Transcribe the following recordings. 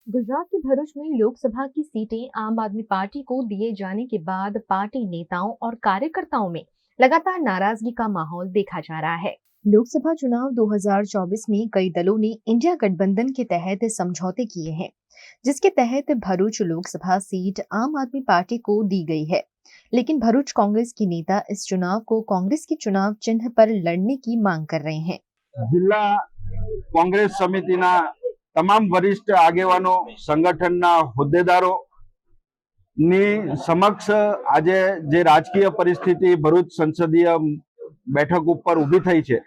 गुजरात के भरूच में लोकसभा की सीटें आम आदमी पार्टी को दिए जाने के बाद पार्टी नेताओं और कार्यकर्ताओं में लगातार नाराजगी का माहौल देखा जा रहा है। लोकसभा चुनाव 2024 में कई दलों ने इंडिया गठबंधन के तहत समझौते किए हैं, जिसके तहत भरूच लोकसभा सीट आम आदमी पार्टी को दी गई है। लेकिन भरूच कांग्रेस के नेता इस चुनाव को कांग्रेस के चुनाव चिन्ह पर लड़ने की मांग कर रहे हैं। जिला कांग्रेस समितिना તમામ વરિષ્ઠ આગેવાનો સંગઠનના હોદ્દેદારો ની સમક્ષ આજે જે રાજકીય પરિસ્થિતિ ભરૂચ સંસદીય બેઠક ઉપર ઊભી થઈ છે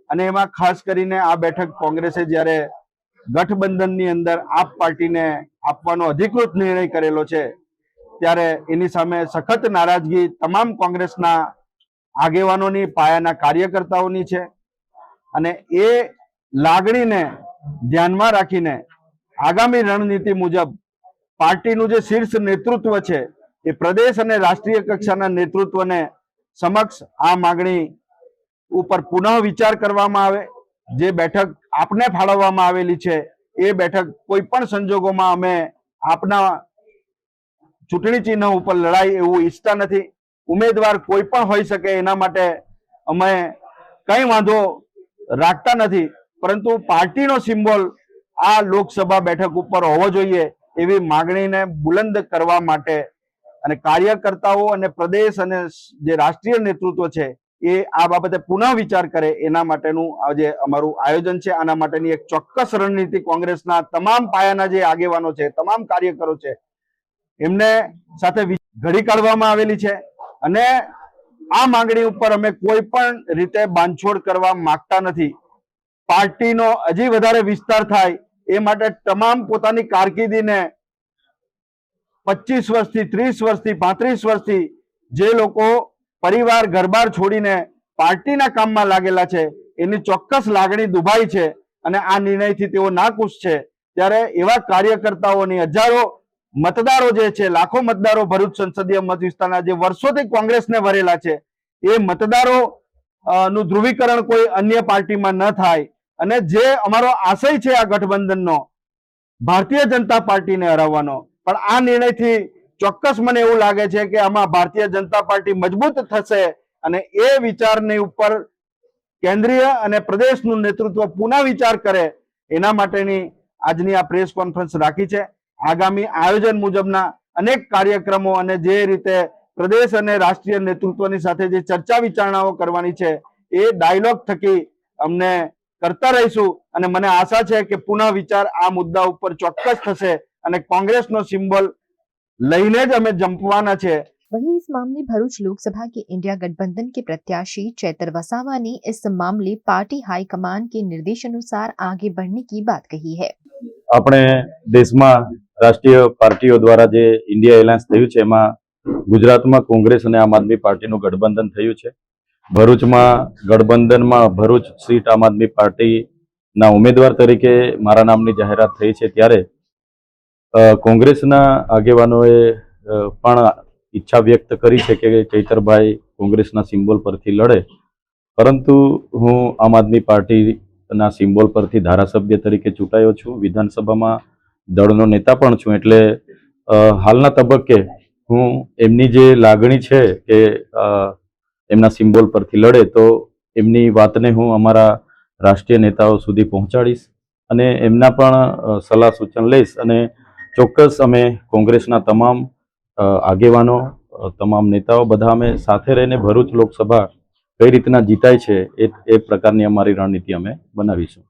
અને એમાં ખાસ કરીને આ બેઠક કોંગ્રેસે જ્યારે ગઠબંધનની અંદર આપ પાર્ટીને આપવાનો અધિકૃત નિર્ણય કરેલો છે ત્યારે એની સામે સખત નારાજગી તમામ કોંગ્રેસના આગેવાનોની, પાયાના કાર્યકર્તાઓની છે અને એ લાગણીને ધ્યાનમાં રાખીને આગામી રણનીતિ મુજબ પાર્ટીનું જે શીર્ષ નેતૃત્વ છે એ પ્રદેશ અને રાષ્ટ્રીય કક્ષાના નેતૃત્વને સમક્ષ આ માંગણી ઉપર પુનઃ વિચાર કરવામાં આવે। જે બેઠક આપને ફાળવવામાં આવેલી છે એ બેઠક કોઈ પણ સંજોગોમાં અમે આપના ચૂંટણી ચિહ્ન ઉપર લડાઈ એવું ઈચ્છતા નથી। ઉમેદવાર કોઈ પણ હોઈ શકે એના માટે અમે કઈ વાંધો રાખતા નથી, પરંતુ પાર્ટીનો સિમ્બોલ આ લોકસભા બેઠક ઉપર હોવો જોઈએ એવી માંગણીને બુલંદ કરવા માટે અને કાર્યકર્તાઓ અને પ્રદેશ અને જે રાષ્ટ્રીય નેતૃત્વ છે એ આ બાબતે પુનઃ વિચાર કરે એના માટેનું આજે અમારું આયોજન છે। આના માટેની એક ચોક્કસ રણનીતિ કોંગ્રેસના તમામ પાયાના જે આગેવાનો છે, તમામ કાર્યકરો છે એમને સાથે ઘડી કાઢવામાં આવેલી છે અને આ માંગણી ઉપર અમે કોઈ પણ રીતે બાંધછોડ કરવા માંગતા નથી। પાર્ટીનો હજી વધારે વિસ્તાર થાય એ માટે તમામ પોતાની કારકિર્દીને 25 વર્ષથી 30 વર્ષથી 35 વર્ષથી જે લોકો પરિવાર ઘરબાર છોડીને પાર્ટીના કામમાં લાગેલા છે એની ચોક્કસ લાગણી દુભાઈ છે અને આ નિર્ણયથી તેઓ નાખુશ છે। ત્યારે એવા કાર્યકર્તાઓની હજારો મતદારો જે છે, લાખો મતદારો ભરૂચ સંસદીય મત વિસ્તારના જે વર્ષોથી કોંગ્રેસને વરેલા છે એ મતદારો નું ધ્રુવીકરણ કોઈ अन्य પાર્ટીમાં ન થાય અને જે અમારો આશય છે આ ગઠબંધનનો ભારતીય જનતા પાર્ટીને હરાવવાનો, પણ આ નિર્ણયથી ચોક્કસ મને એવું લાગે છે કે આમાં ભારતીય જનતા પાર્ટી મજબૂત થશે અને એ વિચારની ઉપર કેન્દ્રીય અને પ્રદેશનું નેતૃત્વ પુનઃ વિચાર કરે એના માટેની આજની આ પ્રેસ કોન્ફરન્સ રાખી છે। આગામી આયોજન મુજબના અનેક કાર્યક્રમો અને જે રીતે પ્રદેશ અને રાષ્ટ્રીય નેતૃત્વની સાથે જે ચર્ચા વિચારણાઓ કરવાની છે એ ડાયલોગ થકી અમને करता रहीशु અને મને આશા છે કે પુનઃ વિચાર આ મુદ્દા ઉપર ચોક્કસ થશે અને કોંગ્રેસનો સિમ્બોલ લઈને જ અમે જંપવાના છે। वहीं इस मामले भरूच लोकसभा के इंडिया गठबंधन के प्रत्याशी चैतर वसावा ने इस मामले पार्टी हाईकमान के निर्देशानुसार आगे बढ़ने की बात कही है। આપણે દેશમાં રાષ્ટ્રીય પાર્ટીઓ દ્વારા જે ઇન્ડિયા એલાયન્સ થયું છે એમાં ગુજરાતમાં કોંગ્રેસ અને આમ આદમી પાર્ટીનું ગઠબંધન થયું છે। ભરૂચમાં ગઠબંધનમાં ભરૂચ સીટ આમ આદમી પાર્ટીના ઉમેદવાર તરીકે મારા નામની જાહેરાત થઈ છે ત્યારે કોંગ્રેસના આગેવાનોએ પણ ઈચ્છા વ્યક્ત કરી છે કે ચૈતરભાઈ કોંગ્રેસના સિમ્બોલ પરથી લડે, પરંતુ હું આમ આદમી પાર્ટીના સિમ્બોલ પરથી ધારાસભ્ય તરીકે ચૂંટાયો છું, વિધાનસભામાં દળનો નેતા પણ છું, એટલે હાલના તબક્કે હું એમની જે લાગણી છે કે એમના સિમ્બોલ પરથી લડે તો એમની વાતને હું અમારા રાષ્ટ્રીય નેતાઓ સુધી પહોંચાડીશ અને એમના પણ સલાહ સૂચન લઈશ અને ચોક્કસ અમે કોંગ્રેસના તમામ આગેવાનો, તમામ નેતાઓ બધા અમે સાથે રહીને ભરૂચ લોકસભા કઈ રીતના જીતાય છે એ પ્રકારની અમારી રણનીતિ અમે બનાવીશું।